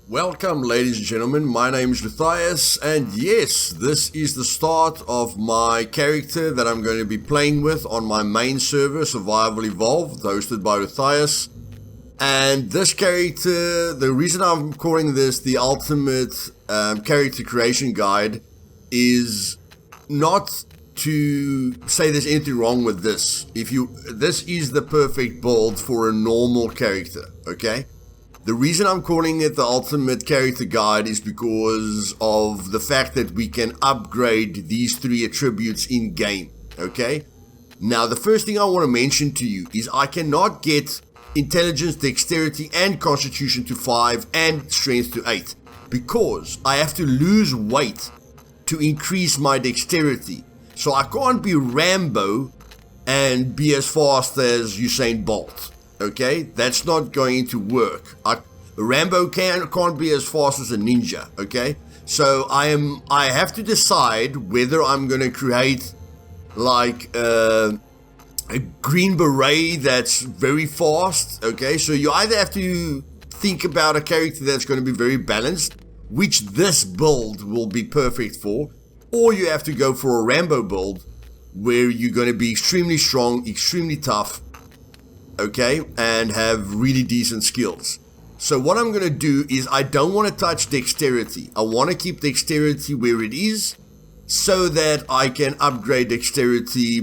Welcome, ladies and gentlemen. My name is Luthais, and yes, this is the start of my character that I'm going to be playing with on my main server, Survival Evolved, hosted by Luthais. And this character, the reason I'm calling this the ultimate character creation guide is not to say there's anything wrong with this. This is the perfect build for a normal character, okay? The reason I'm calling it the ultimate character guide is because of the fact that we can upgrade these 3 attributes in game, okay? Now, the first thing I want to mention to you is I cannot get intelligence, dexterity, and constitution to 5 and strength to 8 because I have to lose weight to increase my dexterity. So I can't be Rambo and be as fast as Usain Bolt. Okay, that's not going to work. Rambo can't be as fast as a ninja. Okay, so I have to decide whether I'm going to create like a green beret that's very fast. Okay, so you either have to think about a character that's going to be very balanced, which this build will be perfect for, or you have to go for a Rambo build where you're going to be extremely strong, extremely tough, okay, and have really decent skills. So what I'm going to do is I don't want to touch dexterity. I want to keep dexterity where it is so that I can upgrade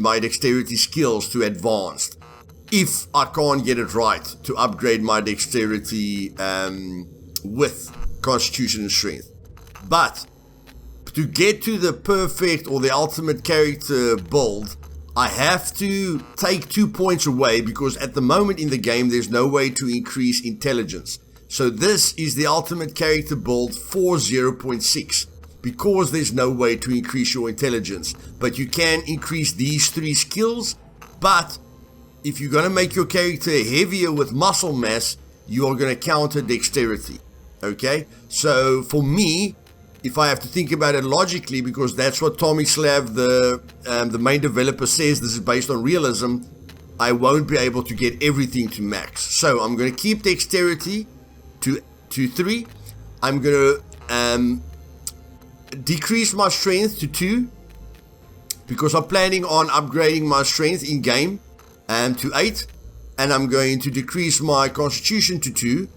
my dexterity skills to advanced. If I can't get it right to upgrade my dexterity with constitution and strength. But to get to the perfect or the ultimate character build, I have to take 2 points away because at the moment in the game there's no way to increase intelligence. So this is the ultimate character build for 0.6 because there's no way to increase your intelligence. But you can increase these 3 skills. But if you're going to make your character heavier with muscle mass, you are going to counter dexterity. Okay? So for me, if I have to think about it logically, because that's what Tomislav, the main developer, says, this is based on realism, I won't be able to get everything to max. So I'm going to keep dexterity to 3. I'm going to decrease my strength to 2, because I'm planning on upgrading my strength in game to 8. And I'm going to decrease my constitution to 2,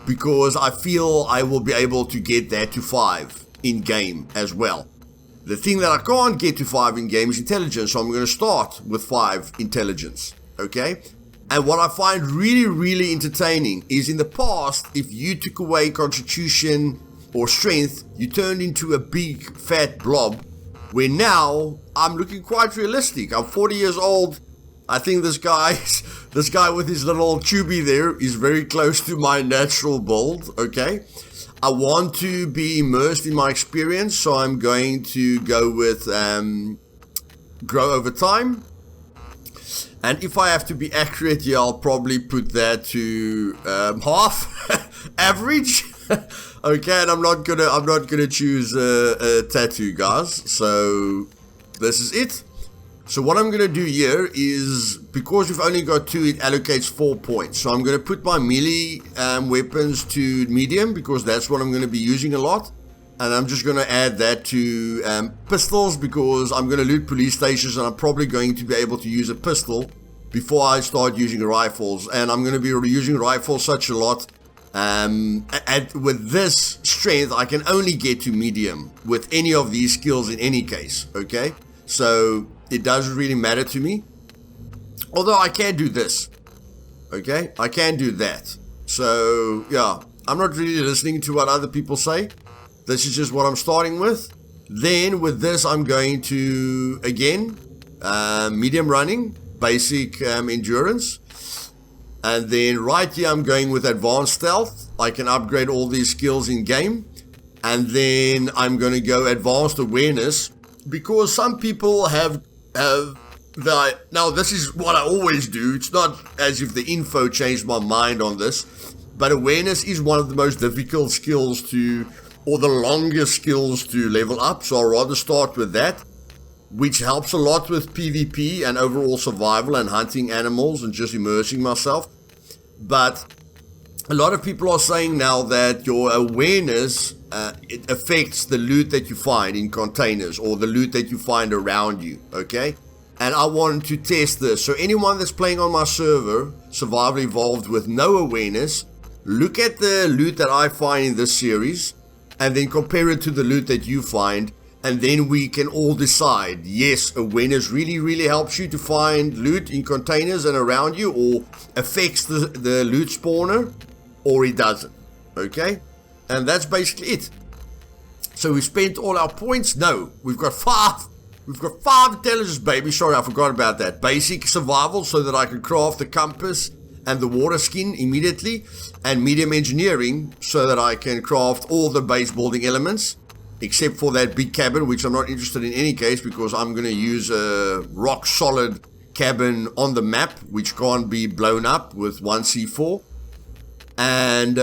because I feel I will be able to get that to 5. In game as well. The thing that I can't get to 5 in game is intelligence, so I'm going to start with 5 intelligence, okay? And what I find really, really entertaining is in the past, if you took away constitution or strength, you turned into a big fat blob, where now I'm looking quite realistic. I'm 40 years old. I think this guy with his little chubby there is very close to my natural build, okay? I want to be immersed in my experience, so I'm going to go with grow over time. And if I have to be accurate, yeah, I'll probably put that to half average. Okay, and I'm not gonna choose a tattoo, guys. So this is it. So what I'm going to do here is, because we've only got 2, it allocates 4 points. So I'm going to put my melee weapons to medium, because that's what I'm going to be using a lot. And I'm just going to add that to pistols, because I'm going to loot police stations and I'm probably going to be able to use a pistol before I start using rifles. And I'm going to be using rifles such a lot. And with this strength, I can only get to medium with any of these skills in any case, okay? So it doesn't really matter to me. Although I can do this. Okay? I can do that. So, yeah. I'm not really listening to what other people say. This is just what I'm starting with. Then with this, I'm going to, again, medium running, basic endurance. And then right here, I'm going with advanced stealth. I can upgrade all these skills in game. And then I'm going to go advanced awareness, because some people have now this is what I always do. It's not as if the info changed my mind on this, but awareness is one of the most difficult skills to, or the longest skills to level up. So I'll rather start with that, which helps a lot with PvP and overall survival and hunting animals and just immersing myself. But a lot of people are saying now that your awareness, it affects the loot that you find in containers or the loot that you find around you, okay? And I wanted to test this. So anyone that's playing on my server, Survival Evolved, with no awareness, look at the loot that I find in this series and then compare it to the loot that you find, and then we can all decide, yes, awareness really helps you to find loot in containers and around you, or affects the loot spawner, or it doesn't, okay? And that's basically it. So we spent all our points? No, we've got five intelligence, baby. Sorry, I forgot about that. Basic survival, so that I can craft the compass and the water skin immediately, and medium engineering, so that I can craft all the base building elements, except for that big cabin, which I'm not interested in any case, because I'm going to use a rock solid cabin on the map, which can't be blown up with 1C4. And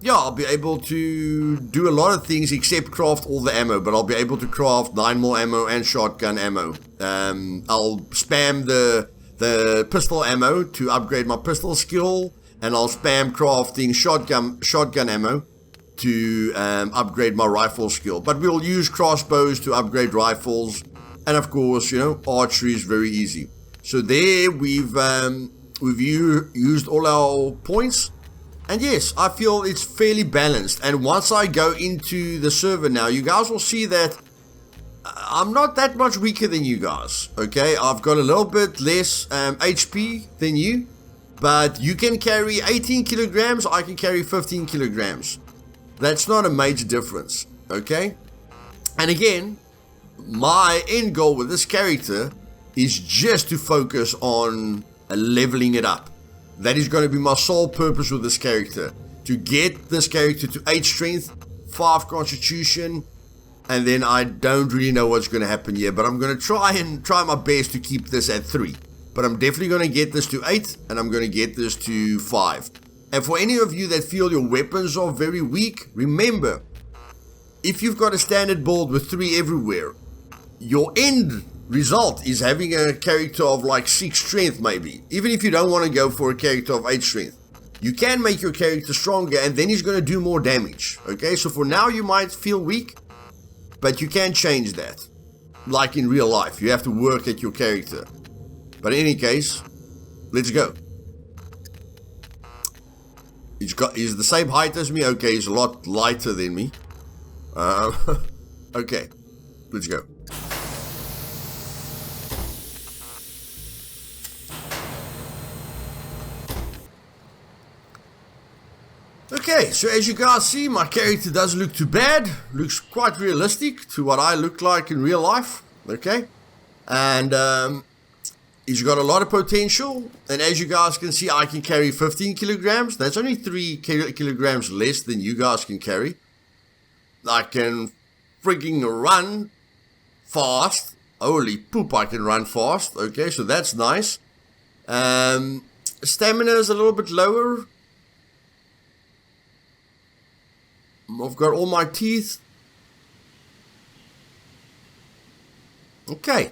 yeah, I'll be able to do a lot of things except craft all the ammo, but I'll be able to craft 9mm ammo and shotgun ammo. I'll spam the pistol ammo to upgrade my pistol skill, and I'll spam crafting shotgun ammo to upgrade my rifle skill. But we'll use crossbows to upgrade rifles, and of course, you know, archery is very easy. So there we've used all our points, and yes, I feel it's fairly balanced. And once I go into the server now, you guys will see that I'm not that much weaker than you guys, okay? I've got a little bit less HP than you, but you can carry 18 kilograms, I can carry 15 kilograms. That's not a major difference, okay? And again, my end goal with this character is just to focus on leveling it up. That is going to be my sole purpose with this character, to get this character to 8 strength, 5 constitution, and then I don't really know what's going to happen here, but I'm going to try my best to keep this at 3. But I'm definitely going to get this to 8, and I'm going to get this to 5. And for any of you that feel your weapons are very weak, remember, if you've got a standard build with 3 everywhere, your end result is having a character of like 6 strength maybe. Even if you don't want to go for a character of 8 strength, you can make your character stronger, and then he's going to do more damage, okay? So for now you might feel weak, but you can change that. Like in real life, you have to work at your character. But in any case, let's go. He's the same height as me. Okay, he's a lot lighter than me. Okay, let's go. Okay, so as you guys see, my character doesn't look too bad. Looks quite realistic to what I look like in real life. Okay, and he's got a lot of potential. And as you guys can see, I can carry 15 kilograms. That's only 3 kilograms less than you guys can carry. I can freaking run fast. Holy poop, I can run fast. Okay, so that's nice. Stamina is a little bit lower. I've got all my teeth. Okay.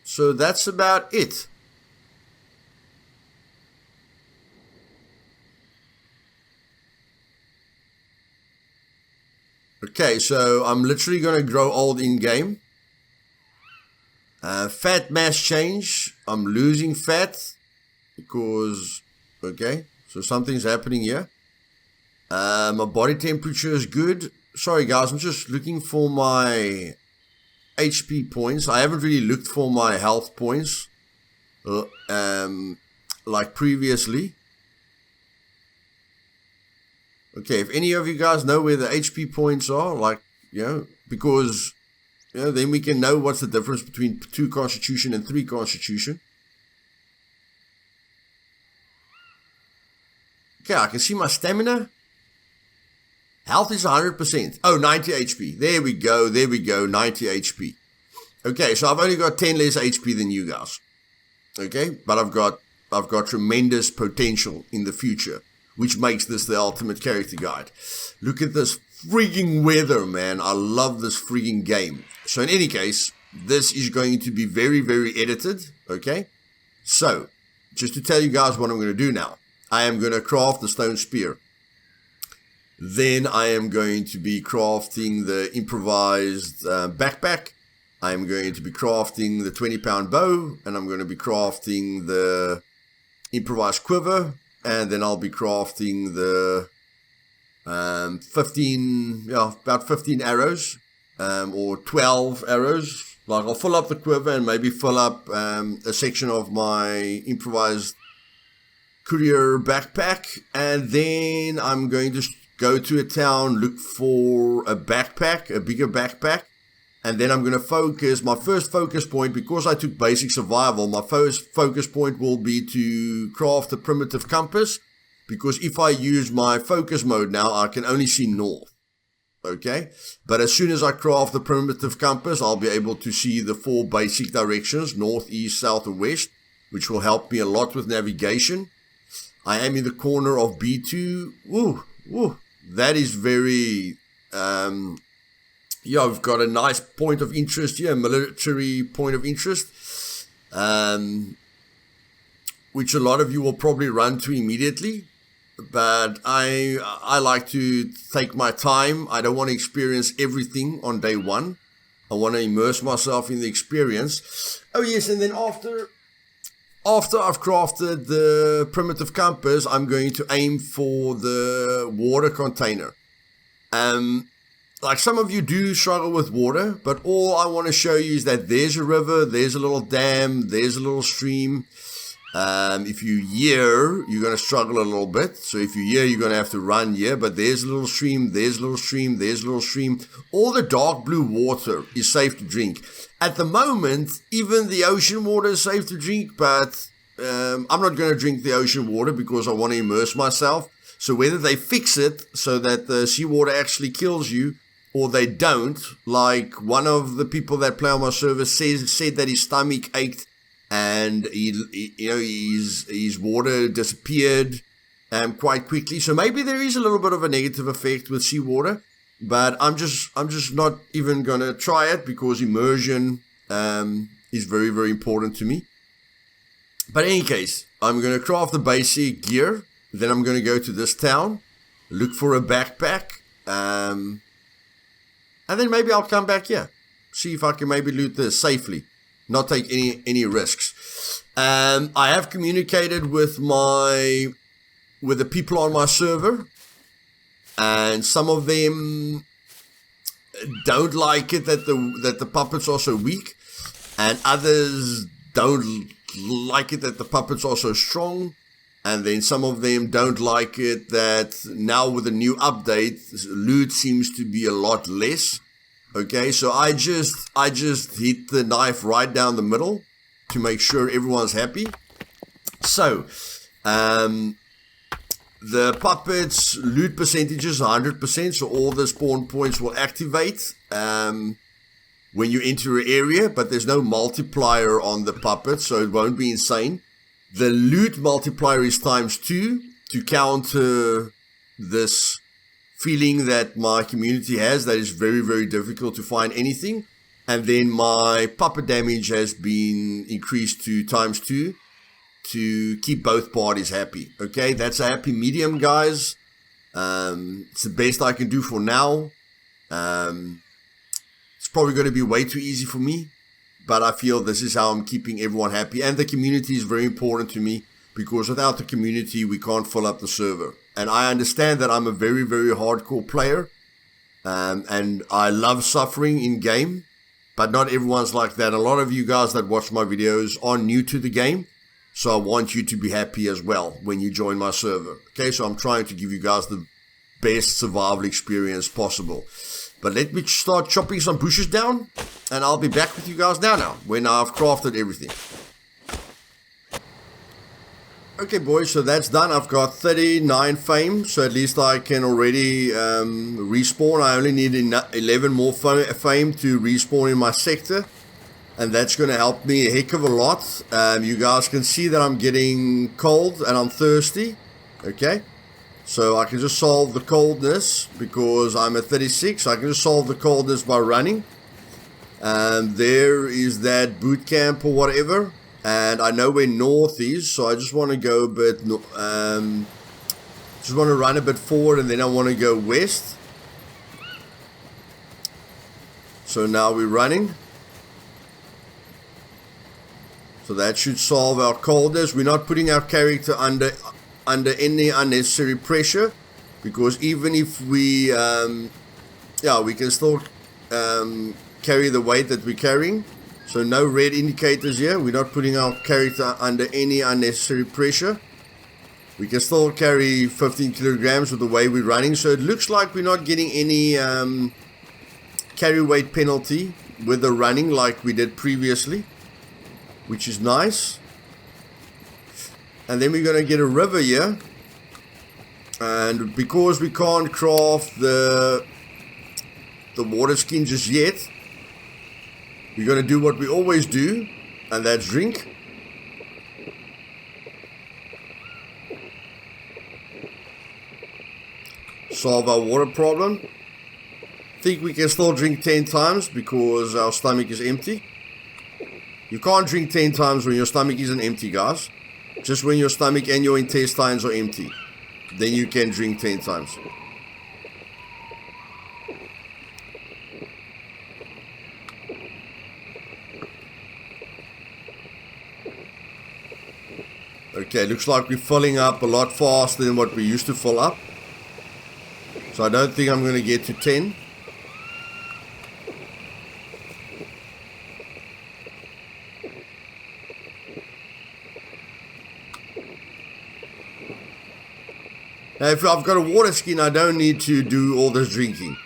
So that's about it. Okay, so I'm literally going to grow old in game. Fat mass change. I'm losing fat because, okay, so something's happening here. My body temperature is good. Sorry guys, I'm just looking for my HP points. I haven't really looked for my health points like previously. Okay, if any of you guys know where the HP points are, like, you know, because, you know, then we can know what's the difference between 2 constitution and 3 constitution. Okay, I can see my stamina. Health is 100%. Oh, 90 HP. There we go, 90 HP. Okay, so I've only got 10 less HP than you guys. Okay, but I've got tremendous potential in the future, which makes this the ultimate character guide. Look at this freaking weather, man. I love this freaking game. So in any case, this is going to be very, very edited, okay? So, just to tell you guys what I'm going to do now. I am going to craft the stone spear. Then I am going to be crafting the improvised backpack. I am going to be crafting the 20-pound bow, and I'm going to be crafting the improvised quiver, and then I'll be crafting the about 15 arrows, or 12 arrows. Like, I'll fill up the quiver and maybe fill up a section of my improvised courier backpack, and then I'm going to go to a town, look for a backpack, a bigger backpack, and then I'm going to focus, my first focus point, because I took basic survival, my first focus point will be to craft a primitive compass, because if I use my focus mode now, I can only see north. Okay, but as soon as I craft the primitive compass, I'll be able to see the 4 basic directions, north, east, south, or west, which will help me a lot with navigation. I am in the corner of B2. Ooh, that is very, I've got a nice point of interest here, a military point of interest, which a lot of you will probably run to immediately. But I like to take my time. I don't want to experience everything on day one. I want to immerse myself in the experience. Oh yes, and then after I've crafted the primitive compass, I'm going to aim for the water container. Like, some of you do struggle with water, but all I want to show you is that there's a river, there's a little dam, there's a little stream. If you hear, you're going to struggle a little bit. So if you hear, you're going to have to run here. But there's a little stream, there's a little stream, there's a little stream. All the dark blue water is safe to drink. At the moment, even the ocean water is safe to drink. But I'm not going to drink the ocean water because I want to immerse myself. So whether they fix it so that the seawater actually kills you, or they don't, like one of the people that play on my server said that his stomach ached, and his water disappeared quite quickly. So maybe there is a little bit of a negative effect with seawater, but I'm just not even gonna try it because immersion is very, very important to me. But in any case, I'm gonna craft the basic gear. Then I'm gonna go to this town, look for a backpack, and then maybe I'll come back here, see if I can maybe loot this safely. Not take any risks. I have communicated with the people on my server, and some of them don't like it that the puppets are so weak, and others don't like it that the puppets are so strong, and then some of them don't like it that now with the new update, loot seems to be a lot less. Okay, so I just hit the knife right down the middle to make sure everyone's happy. So, the puppets loot percentages 100%, so all the spawn points will activate when you enter an area, but there's no multiplier on the puppets, so it won't be insane. The loot multiplier is ×2 to counter this feeling that my community has that is very, very difficult to find anything. And then my puppet damage has been increased to ×2 to keep both parties happy. Okay, that's a happy medium, guys. It's the best I can do for now. It's probably going to be way too easy for me, but I feel this is how I'm keeping everyone happy. And the community is very important to me, because without the community, we can't fill up the server. And I understand that I'm a very, very hardcore player, and I love suffering in game, but not everyone's like that. A lot of you guys that watch my videos are new to the game, so I want you to be happy as well when you join my server. Okay, so I'm trying to give you guys the best survival experience possible. But let me start chopping some bushes down, and I'll be back with you guys now when I've crafted everything. Okay, boys, so that's done. I've got 39 fame, so at least I can already respawn. I only need 11 more fame to respawn in my sector, and that's going to help me a heck of a lot. You guys can see that I'm getting cold and I'm thirsty. Okay, so I can just solve the coldness because I'm at 36. I can just solve the coldness by running. There is that boot camp or whatever. And I know where north is, so I just want to go a bit, just want to run a bit forward, and then I want to go west. So now we're running. So that should solve our coldness. We're not putting our character under any unnecessary pressure, because even if we, we can still carry the weight that we're carrying. So no red indicators here. We're not putting our character under any unnecessary pressure. We can still carry 15 kilograms with the way we're running. So it looks like we're not getting any carry weight penalty with the running like we did previously, which is nice. And then we're going to get a river here. And because we can't craft the water skin just yet, we're going to do what we always do, and that's drink. Solve our water problem. Think we can still drink 10 times because our stomach is empty. You can't drink 10 times when your stomach isn't empty, guys. Just when your stomach and your intestines are empty. Then you can drink 10 times. Okay, looks like we're filling up a lot faster than what we used to fill up. So I don't think I'm going to get to 10. Now if I've got a water skin, I don't need to do all this drinking.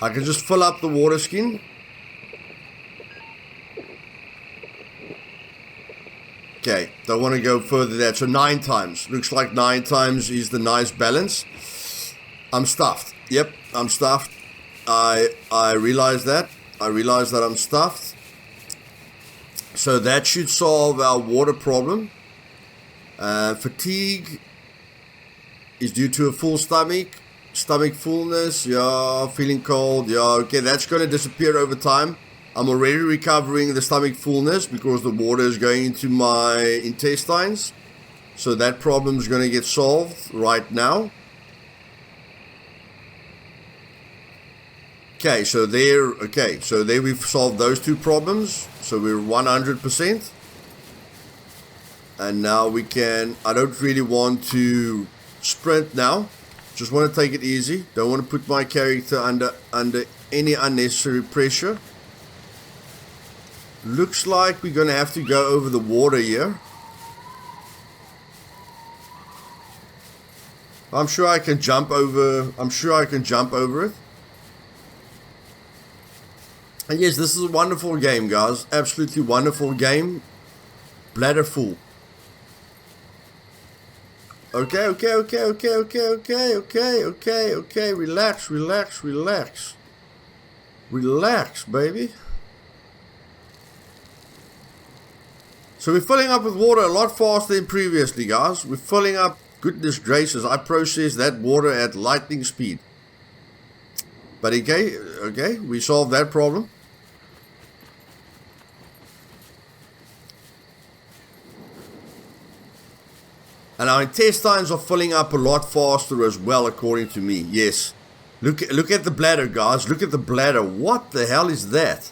I can just fill up the water skin. Okay, don't want to go further than that. So 9 times. Looks like 9 times is the nice balance. I'm stuffed. Yep, I'm stuffed. I realize that. I realize that I'm stuffed. So that should solve our water problem. Fatigue is due to a full stomach. Stomach fullness. Yeah, feeling cold. Yeah, okay, that's going to disappear over time. I'm already recovering the stomach fullness because the water is going into my intestines. So that problem is going to get solved right now. Okay, so there we've solved those 2 problems. So we're 100%. And now we can, I don't really want to sprint now. Just want to take it easy. Don't want to put my character under any unnecessary pressure. Looks like we're going to have to go over the water here. I'm sure I can jump over it. And yes, this is a wonderful game, guys. Absolutely wonderful game. Bladder full. Okay. Relax. Relax, baby. So we're filling up with water a lot faster than previously, guys. We're filling up, goodness gracious, I processed that water at lightning speed. But okay, we solved that problem. And our intestines are filling up a lot faster as well, according to me. Yes. Look at the bladder, guys. Look at the bladder. What the hell is that?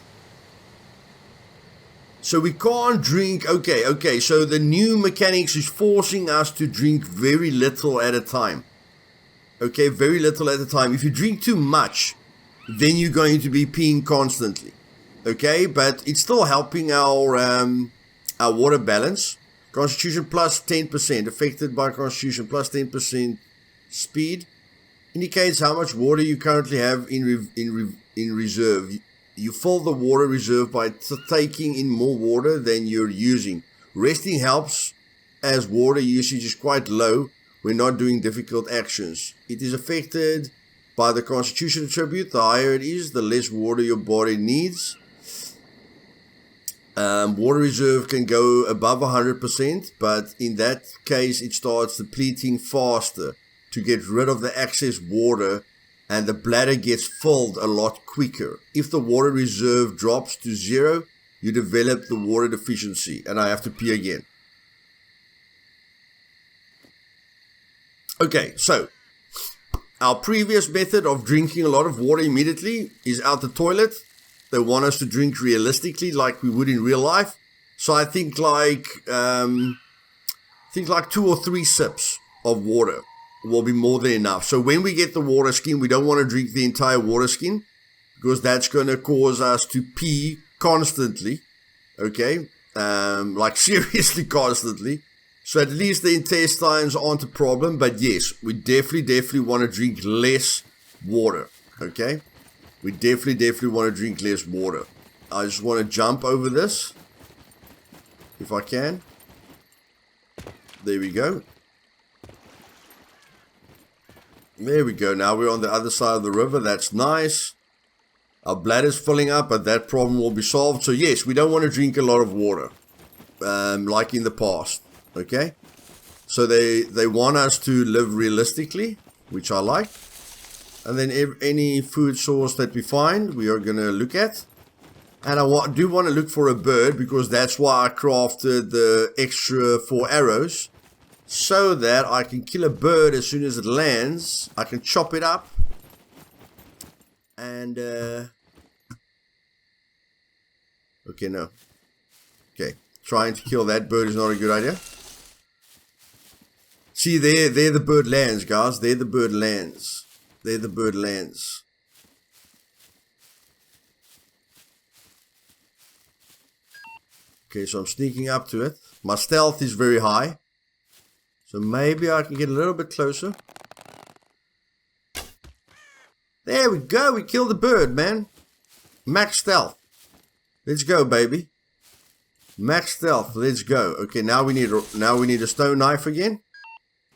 So we can't drink. Okay. So the new mechanics is forcing us to drink very little at a time. Okay, very little at a time. If you drink too much, then you're going to be peeing constantly. Okay, but it's still helping our water balance. Constitution plus 10%, affected by Constitution plus 10% speed, indicates how much water you currently have in reserve. You fill the water reserve by taking in more water than you're using. Resting helps as water usage is quite low when not doing difficult actions. It is affected by the Constitution attribute. The higher it is, the less water your body needs. Water reserve can go above 100%, but in that case it starts depleting faster to get rid of the excess water, and the bladder gets filled a lot quicker. If the water reserve drops to 0, you develop the water deficiency. And I have to pee again. Okay, so our previous method of drinking a lot of water immediately is out the toilet. They want us to drink realistically like we would in real life. So I think like 2 or 3 sips of water will be more than enough. So when we get the water skin, we don't want to drink the entire water skin because that's going to cause us to pee constantly. Okay? Like seriously constantly. So at least the intestines aren't a problem. But yes, we definitely want to drink less water. Okay? We definitely want to drink less water. I just want to jump over this. If I can. There we go. There we go. Now we're on the other side of the river. That's nice. Our bladder's filling up, but that problem will be solved. So yes, we don't want to drink a lot of water. Like in the past. Okay? So they want us to live realistically, which I like. And then any food source that we find, we are going to look at. And I do want to look for a bird because that's why I crafted the extra 4 arrows. So that I can kill a bird as soon as it lands. I can chop it up. And, okay, no. Okay, trying to kill that bird is not a good idea. See, there the bird lands, guys. There the bird lands. There the bird lands. Okay, so I'm sneaking up to it. My stealth is very high. So maybe I can get a little bit closer. There we go. We killed the bird, man. Max stealth. Let's go, baby. Max stealth. Let's go. Okay, now we need a stone knife again.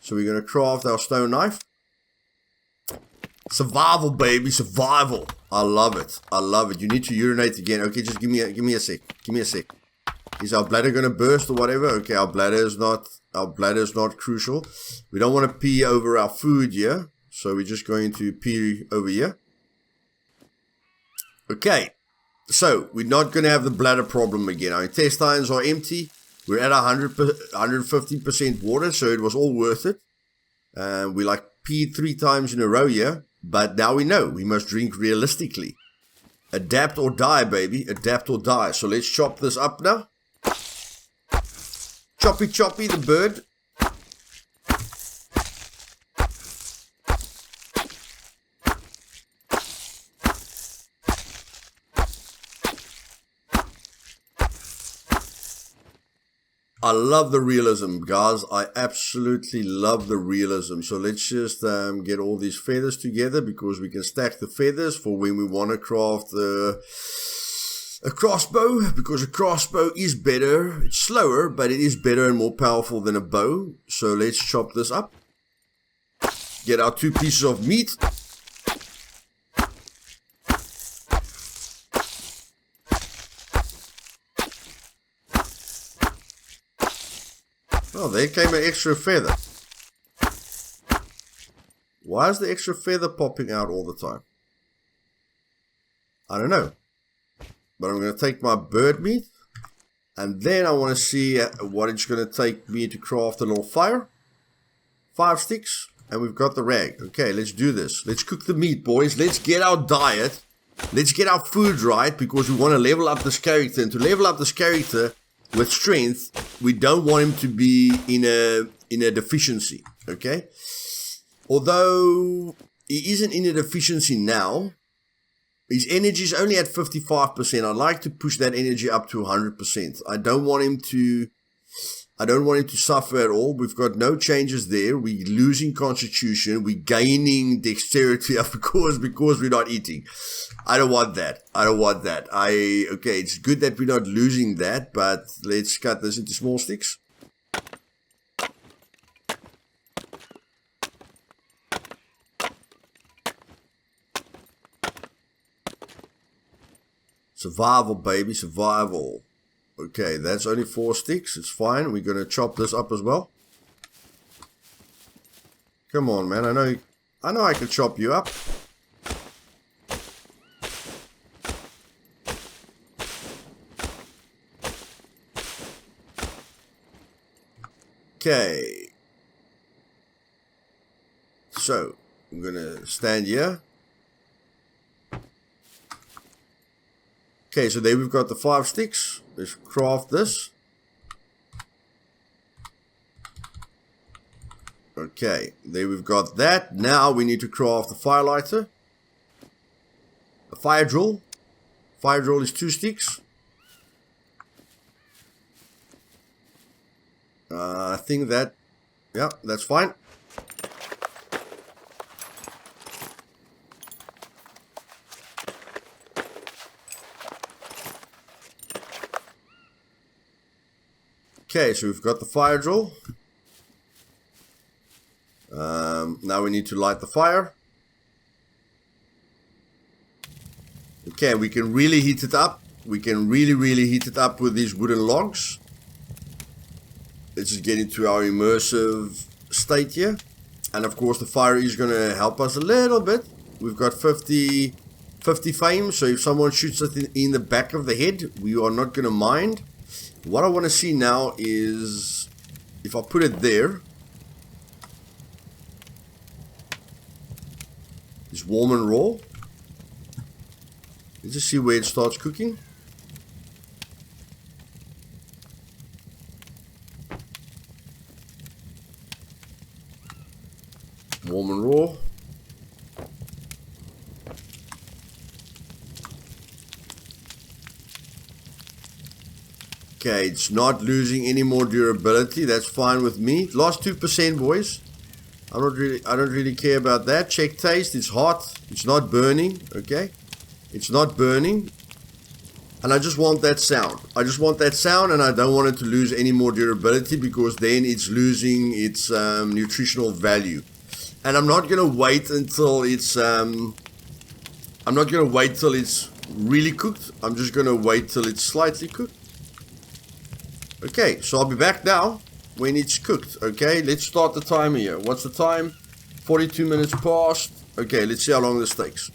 So we're gonna craft our stone knife. Survival, baby, survival. I love it. I love it. You need to urinate again. Okay, just give me a sec. Give me a sec. Is our bladder gonna burst or whatever? Okay, our bladder is not crucial. We don't want to pee over our food here, so we're just going to pee over here. Okay, so we're not gonna have the bladder problem again. Our intestines are empty. We're at 115% water, so it was all worth it. We like peed 3 times in a row here, but now we know we must drink realistically. Adapt or die, baby. Adapt or die. So let's chop this up now. Choppy choppy the bird. I love the realism, guys. I absolutely love the realism. So let's just get all these feathers together because we can stack the feathers for when we want to craft a crossbow. Because a crossbow is better. It's slower, but it is better and more powerful than a bow. So let's chop this up. Get our 2 pieces of meat. Oh, there came an extra feather. Why is the extra feather popping out all the time? I don't know. But I'm going to take my bird meat. And then I want to see what it's going to take me to craft a little fire. 5 sticks. And we've got the rag. Okay, let's do this. Let's cook the meat, boys. Let's get our diet. Let's get our food right. Because we want to level up this character. And to level up this character with strength, we don't want him to be in a deficiency. Okay? Although he isn't in a deficiency now, his energy is only at 55%. I'd like to push that energy up to 100%. I don't want him to suffer at all. We've got no changes there. We're losing constitution. We're gaining dexterity because we're not eating. I don't want that. I don't want that. Okay, it's good that we're not losing that, but let's cut this into small sticks. Survival, baby, survival. Okay, that's only 4 sticks. It's fine. We're going to chop this up as well. Come on, man. I know I can chop you up. Okay. So, I'm going to stand here. Okay, so there we've got the 5 sticks. Let's craft this. Okay, there we've got that. Now we need to craft the fire lighter. A fire drill. Fire drill is 2 sticks. I think that, yeah, that's fine. Okay, so we've got the fire drill. Now we need to light the fire. Okay, we can really heat it up. We can really heat it up with these wooden logs. Let's just get into our immersive state here. And of course the fire is going to help us a little bit. We've got 50 frames, so if someone shoots us in the back of the head, we are not going to mind. What I want to see now is if I put it there, it's warm and raw. Let's just see where it starts cooking. Warm and raw. Okay, it's not losing any more durability. That's fine with me. Lost 2%, boys. I don't really care about that. Check taste. It's hot. It's not burning. Okay, it's not burning. And I just want that sound. I just want that sound, and I don't want it to lose any more durability because then it's losing its nutritional value. And I'm not gonna wait until it's really cooked. I'm just gonna wait till it's slightly cooked. Okay, so I'll be back now when it's cooked. Okay, let's start the timer here. What's the time? 42 minutes past. Okay, let's see how long this takes.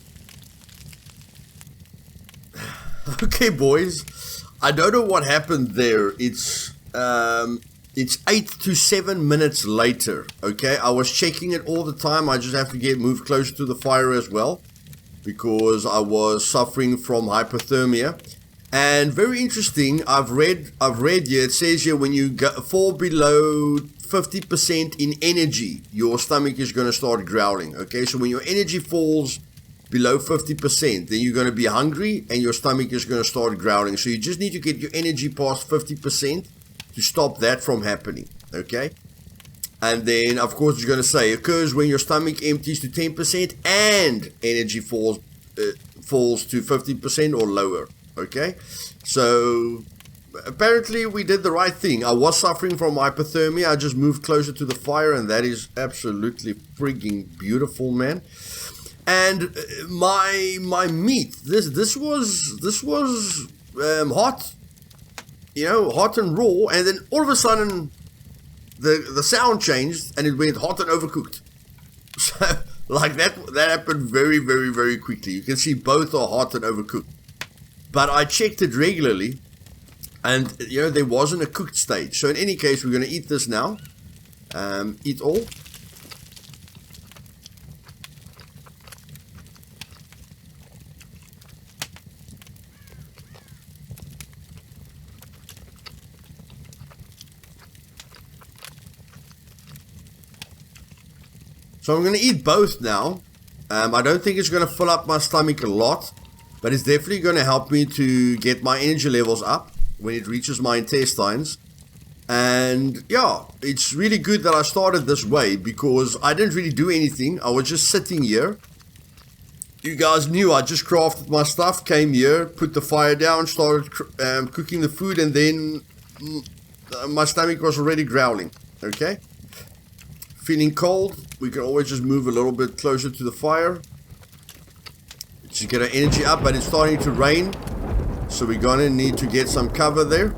Okay, boys, I don't know what happened there. It's 8 to 7 minutes later. Okay, I was checking it all the time. I just have to move closer to the fire as well because I was suffering from hypothermia. And very interesting, I've read here, it says here when you fall below 50% in energy, your stomach is going to start growling. Okay, so when your energy falls below 50%, then you're going to be hungry and your stomach is going to start growling. So you just need to get your energy past 50% to stop that from happening. Okay, and then of course it's going to say occurs when your stomach empties to 10% and energy falls to 50% or lower. Okay, so apparently we did the right thing. I was suffering from hypothermia. I just moved closer to the fire, and that is absolutely frigging beautiful, man. And my meat, this was hot, you know, hot and raw, and then all of a sudden the sound changed and it went hot and overcooked. So like that happened very quickly. You can see both are hot and overcooked. But I checked it regularly, and you know there wasn't a cooked stage. So in any case, we're going to eat this now. Eat all. So I'm going to eat both now. I don't think it's going to fill up my stomach a lot, but it's definitely going to help me to get my energy levels up when it reaches my intestines. And yeah, it's really good that I started this way because I didn't really do anything. I was just sitting here. You guys knew I just crafted my stuff, came here, put the fire down, started cooking the food, and then my stomach was already growling. Okay? Feeling cold, we can always just move a little bit closer to the fire. Just get our energy up, but it's starting to rain, so we're gonna need to get some cover there.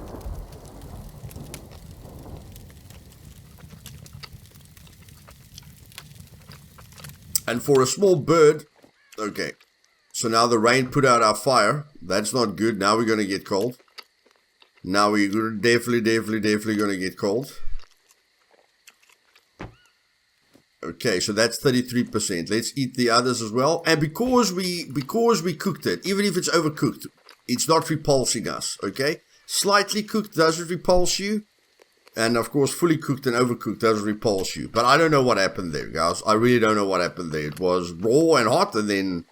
And for a small bird, okay, so now the rain put out our fire. That's not good. Now we're gonna get cold. Now we're definitely gonna get cold. Okay, so that's 33%. Let's eat the others as well. And because we cooked it, even if it's overcooked, it's not repulsing us, okay? Slightly cooked doesn't repulse you. And of course, fully cooked and overcooked doesn't repulse you. But I don't know what happened there, guys. I really don't know what happened there. It was raw and hot and then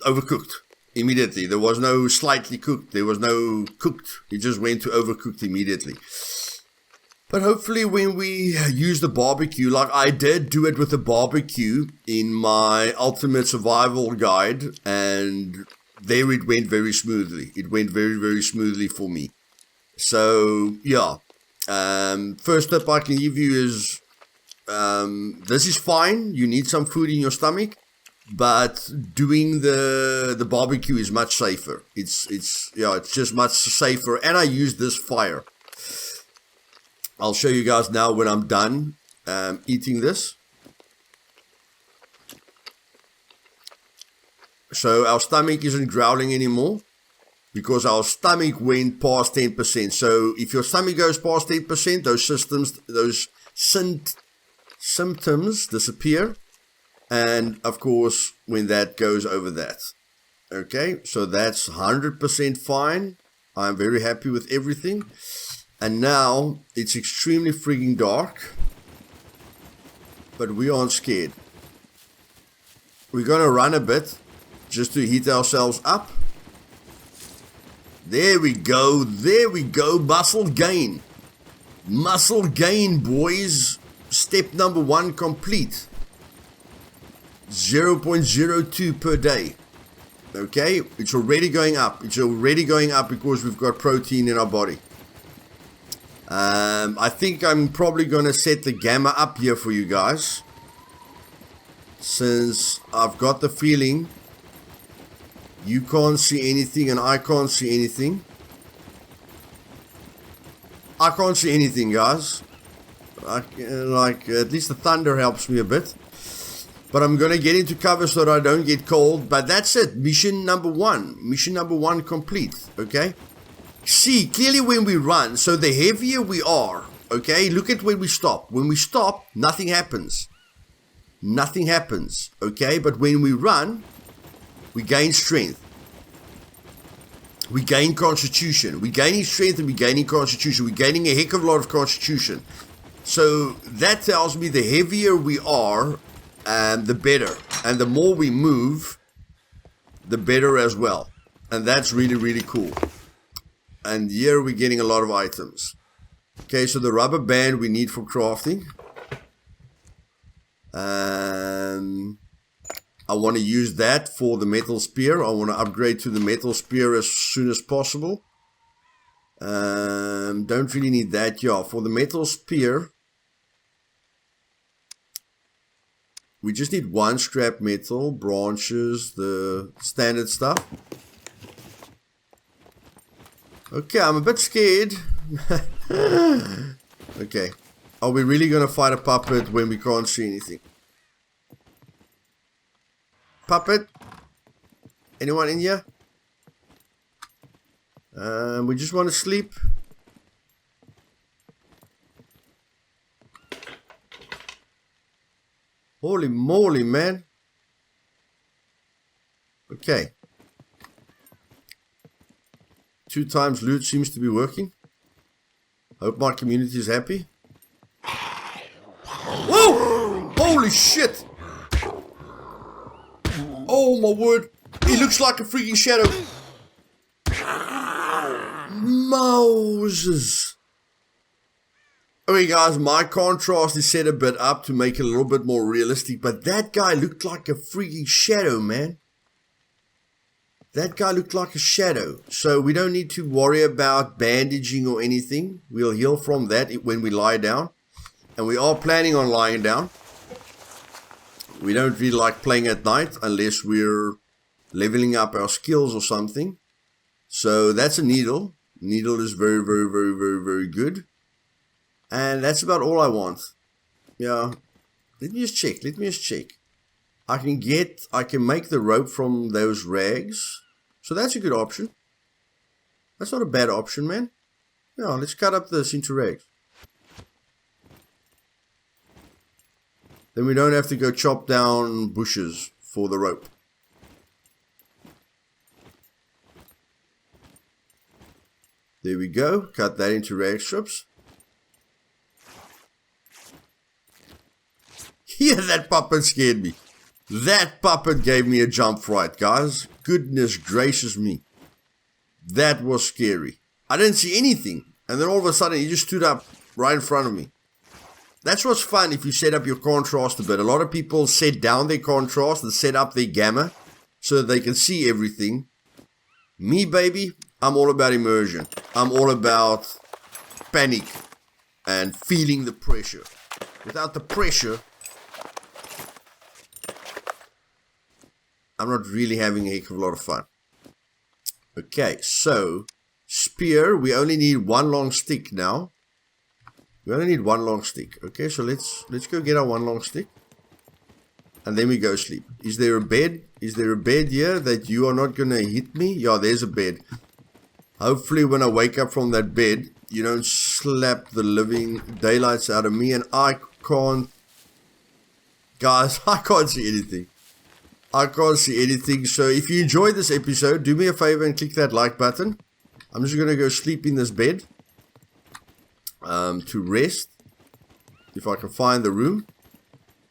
overcooked immediately. There was no slightly cooked. There was no cooked. It just went to overcooked immediately. But hopefully when we use the barbecue, like I did do it with the barbecue in my ultimate survival guide, and there it went very smoothly. It went very, very smoothly for me. So, yeah. First tip I can give you is, this is fine. You need some food in your stomach, but doing the barbecue is much safer. It's just much safer. And I use this fire. I'll show you guys now when I'm done eating this. So our stomach isn't growling anymore because our stomach went past 10%. So if your stomach goes past 10%, those symptoms disappear. And of course, when that goes over that. Okay, so that's 100% fine. I'm very happy with everything. And now it's extremely freaking dark, but we aren't scared. We're going to run a bit just to heat ourselves up. There we go. There we go. Muscle gain. Muscle gain, boys. Step number 1 complete. 0.02 per day. Okay, it's already going up. It's already going up because we've got protein in our body. I think I'm probably going to set the gamma up here for you guys, since I've got the feeling you can't see anything and I can't see anything. I can't see anything, guys. Like at least the thunder helps me a bit. But I'm going to get into cover so that I don't get cold. But that's it. Mission number 1. Mission number 1 complete. Okay. See, clearly when we run, so the heavier we are, okay, look at when we stop. When we stop, nothing happens. Nothing happens, okay? But when we run, we gain strength. We gain constitution. We're gaining strength and we're gaining constitution. We're gaining a heck of a lot of constitution. So that tells me the heavier we are, the better. And the more we move, the better as well. And that's really, really cool. And here we're getting a lot of items. Okay, so the rubber band we need for crafting. I want to use that for the metal spear. I want to upgrade to the metal spear as soon as possible. Don't really need that, yeah. For the metal spear, we just need 1 scrap metal, branches, the standard stuff. Okay, I'm a bit scared. Okay. Are we really going to fight a puppet when we can't see anything? Puppet? Anyone in here? We just want to sleep. Holy moly, man. Okay. 2 times loot seems to be working. Hope my community is happy. Whoa! Holy shit! Oh my word. He looks like a freaking shadow. Moses. Okay guys, my contrast is set a bit up to make it a little bit more realistic, but that guy looked like a freaking shadow, man. That guy looked like a shadow. So we don't need to worry about bandaging or anything. We'll heal from that when we lie down. And we are planning on lying down. We don't really like playing at night unless we're leveling up our skills or something. So that's a needle. Needle is very, very, very, very, very good. And that's about all I want. Yeah. Let me just check. Let me just check. I can make the rope from those rags. So that's a good option. That's not a bad option, man. Yeah, let's cut up this into rags. Then we don't have to go chop down bushes for the rope. There we go. Cut that into rag strips. Yeah, that puppet scared me. That puppet gave me a jump fright, guys. Goodness gracious me. That was scary. I didn't see anything. And then all of a sudden, he just stood up right in front of me. That's what's fun if you set up your contrast a bit. A lot of people set down their contrast and set up their gamma so that they can see everything. Me, baby, I'm all about immersion. I'm all about panic and feeling the pressure. Without the pressure, I'm not really having a heck of a lot of fun. Okay, so spear, we only need one long stick now. We only need one long stick. Okay, so let's go get our one long stick. And then we go sleep. Is there a bed? Is there a bed here that you are not going to hit me? Yeah, there's a bed. Hopefully when I wake up from that bed, you don't slap the living daylights out of me. And I can't... Guys, I can't see anything. I can't see anything. So if you enjoyed this episode, do me a favor and click that like button. I'm just going to go sleep in this bed. To rest. If I can find the room.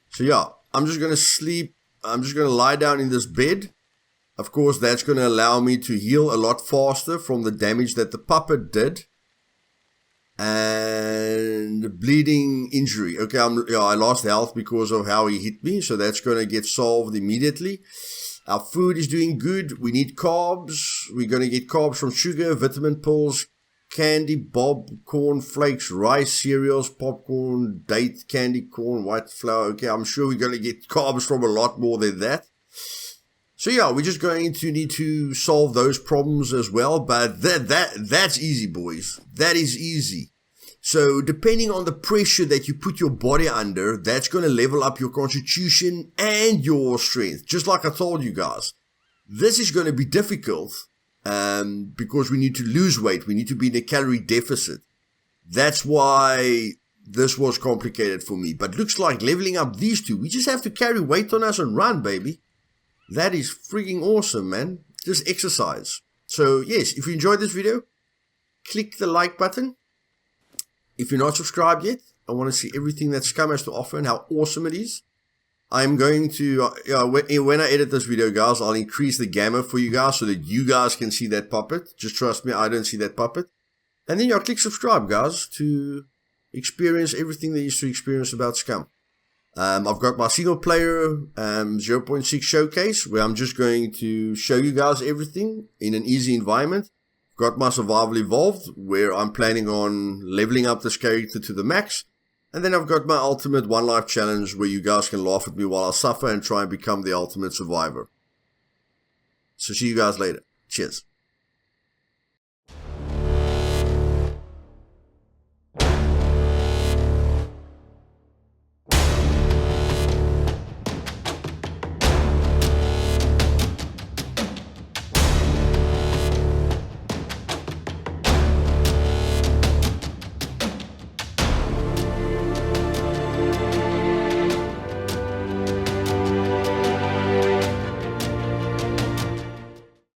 So yeah, I'm just going to sleep. I'm just going to lie down in this bed. Of course, that's going to allow me to heal a lot faster from the damage that the puppet did. And bleeding injury. Okay, I lost health because of how he hit me. So that's going to get solved immediately. Our food is doing good. We need carbs. We're going to get carbs from sugar, vitamin pills, candy, bob, corn flakes, rice, cereals, popcorn, date, candy, corn, white flour. Okay, I'm sure we're going to get carbs from a lot more than that. So yeah, we're just going to need to solve those problems as well. But that's easy, boys. That is easy. So depending on the pressure that you put your body under, that's going to level up your constitution and your strength. Just like I told you guys. This is going to be difficult because we need to lose weight. We need to be in a calorie deficit. That's why this was complicated for me. But looks like leveling up these two, we just have to carry weight on us and run, baby. That is freaking awesome, man. Just exercise. So yes, if you enjoyed this video, click the like button. If you're not subscribed yet, I want to see everything that Scum has to offer and how awesome it is. I'm going to, when I edit this video, guys, I'll increase the gamma for you guys so that you guys can see that puppet. Just trust me, I don't see that puppet. And then click subscribe, guys, to experience everything there is to experience about Scum. I've got my single player 0.6 showcase where I'm just going to show you guys everything in an easy environment. Got my survival evolved where I'm planning on leveling up this character to the max. And then I've got my ultimate one life challenge where you guys can laugh at me while I suffer and try and become the ultimate survivor. So see you guys later. Cheers.